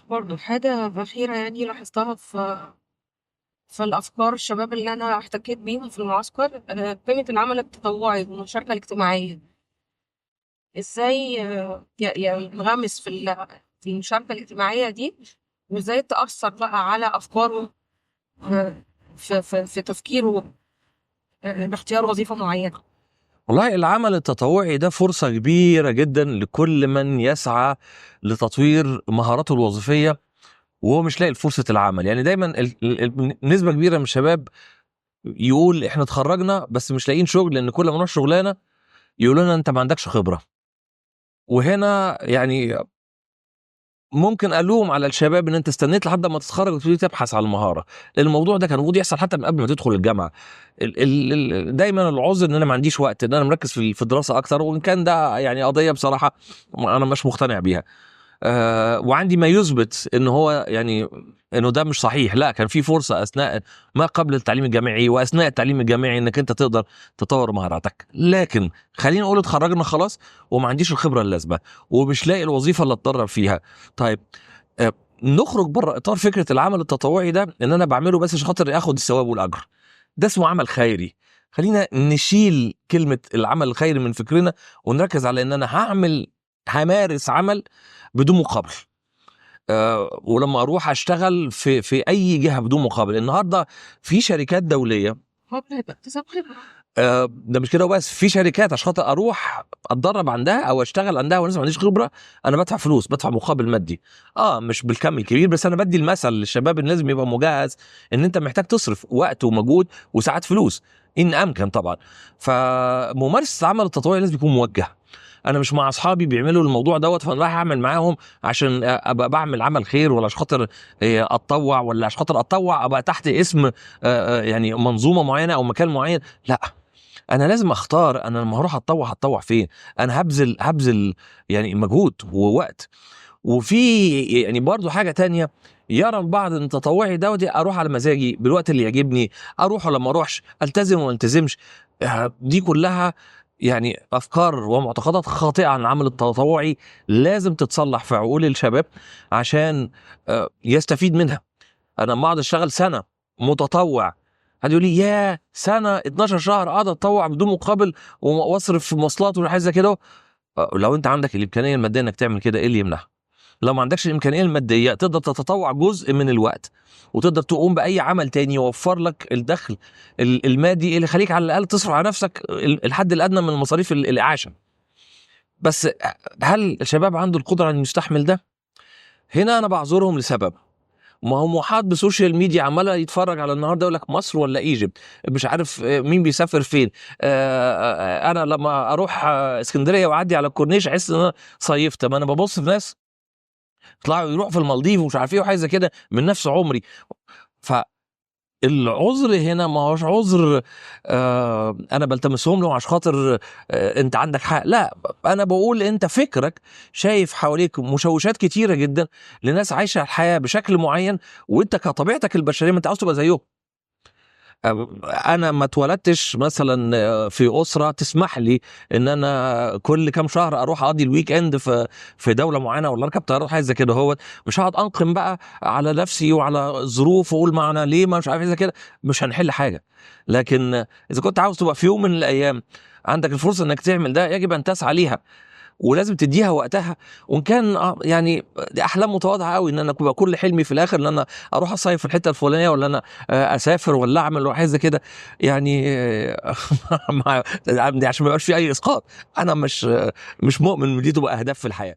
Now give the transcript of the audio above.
برضه حاجة أخيرة يعني لاحظتها في الأفكار الشباب اللي أنا احتكيت بيهم في المعسكر، قيمة العمل التطوعي والمشاركة الاجتماعية. إزاي يعني ينغمس في المشاركة الاجتماعية دي، وإزاي تأثر بقى على أفكاره، في تفكيره، باختيار وظيفة معينة. والله العمل التطوعي ده فرصة كبيرة جدا لكل من يسعى لتطوير مهاراته الوظيفية وهو مش لاقي فرصة العمل. يعني دايما نسبة كبيرة من الشباب يقول احنا اتخرجنا بس مش لاقيين شغل، لان كل ما نروح شغلانة يقولوا لنا انت ما عندكش خبرة. وهنا يعني ممكن الوم على الشباب ان انت استنيت لحد ما تتخرج وتبتدي تبحث عن المهاره، لان الموضوع ده كان المفروض يحصل حتى من قبل ما تدخل الجامعه. دايما العذر ان انا ما عنديش وقت، ان انا مركز في الدراسه اكتر، وان كان ده يعني قضيه بصراحه انا مش مقتنع بيها. وعندي ما يثبت ان هو يعني انه ده مش صحيح. لا، كان في فرصه اثناء ما قبل التعليم الجامعي واثناء التعليم الجامعي انك انت تقدر تطور مهاراتك. لكن خلينا نقول اتخرجنا خلاص وما عنديش الخبره اللازمه ومش لاقي الوظيفه اللي اتدرب فيها. طيب، نخرج بره اطار فكره العمل التطوعي ده ان انا بعمله بس عشان خاطر اخد الثواب والاجر. ده اسمه عمل خيري. خلينا نشيل كلمه العمل الخيري من فكرنا ونركز على ان انا همارس عمل بدون مقابل. ولما اروح اشتغل في اي جهه بدون مقابل. النهارده في شركات دوليه، اكتساب خبرة. ده مش كده وبس، في شركات عشان خاطر اروح اتدرب عندها او اشتغل عندها وانا ما عنديش خبره انا بدفع فلوس، بدفع مقابل مادي. مش بالكم الكبير، بس انا بدي المثل للشباب ان لازم يبقى مجهز ان انت محتاج تصرف وقت ومجهود وساعات فلوس ان امكن طبعا. فممارسه العمل التطوعي لازم يكون موجه. انا مش مع اصحابي بيعملوا الموضوع دوت فانا رايح اعمل معاهم عشان ابقى بعمل عمل خير، ولا عشان خاطر اتطوع، ولا عشان خاطر اتطوع ابقى تحت اسم يعني منظومه معينه او مكان معين. لا، انا لازم اختار انا لما هروح اتطوع هتطوع فين. انا هبذل يعني مجهود ووقت. وفي يعني برضو حاجه تانية، يرى البعض ان تطوعي دوتي اروح على مزاجي بالوقت اللي يعجبني، اروح ولا ما اروحش، التزم ولا التزمش. دي كلها يعني افكار ومعتقدات خاطئه عن العمل التطوعي، لازم تتصلح في عقول الشباب عشان يستفيد منها. انا لما اقعد اشتغل سنه متطوع، حد يقول لي يا سنه 12 شهر اقعد اتطوع بدون مقابل واصرف في مواصلات وحاجه زي كده. لو انت عندك الامكانيه الماديه انك تعمل كده، ايه اللي يمنعها؟ لو ما عندكش الامكانيه الماديه تقدر تتطوع جزء من الوقت وتقدر تقوم باي عمل تاني يوفر لك الدخل المادي اللي يخليك على الاقل تصرف على نفسك الحد الادنى من مصاريف الاعاشه. بس هل الشباب عنده القدره ان يستحمل ده؟ هنا انا بعذرهم لسبب. ما هو محاط بسوشيال ميديا عماله يتفرج على النهارده يقول لك مصر ولا ايجيبت، مش عارف مين بيسافر فين. انا لما اروح اسكندريه واعدي على الكورنيش احس ان انا صيفت. ما انا ببص في ناس طلعوا يروحوا في المالديف ومش عارف ايه وحاجه زي كده من نفس عمري. فالعذر هنا ما هوش عذر انا بلتمسهم له عشان خاطر انت عندك حق. لا، انا بقول انت فكرك شايف حواليك مشوشات كتيره جدا لناس عايشه الحياه بشكل معين، وانت كطبيعتك البشريه ما انت عاوز تبقى زيهم. انا ما اتولدتش مثلا في اسره تسمح لي ان انا كل كام شهر اروح اقضي الويك اند في دوله معينه ولا اركب طياره حاجه زي كده. هو مش هقعد انقم بقى على نفسي وعلى الظروف واقول ما انا ليه ما مش عارف ايه زي كده. مش هنحل حاجه. لكن اذا كنت عاوز تبقى في يوم من الايام عندك الفرصه انك تعمل ده، يجب ان تسعى ليها ولازم تديها وقتها. وان كان يعني دي احلام متواضعه قوي ان انا يبقى كل حلمي في الاخر ان انا اروح اصيف في الحته الفلانيه، ولا انا اسافر ولا اعمل ولا حاجه زي كده. يعني عشان ما يبقاش في اي اسقاط، انا مش مؤمن ان دي تبقى اهداف في الحياه.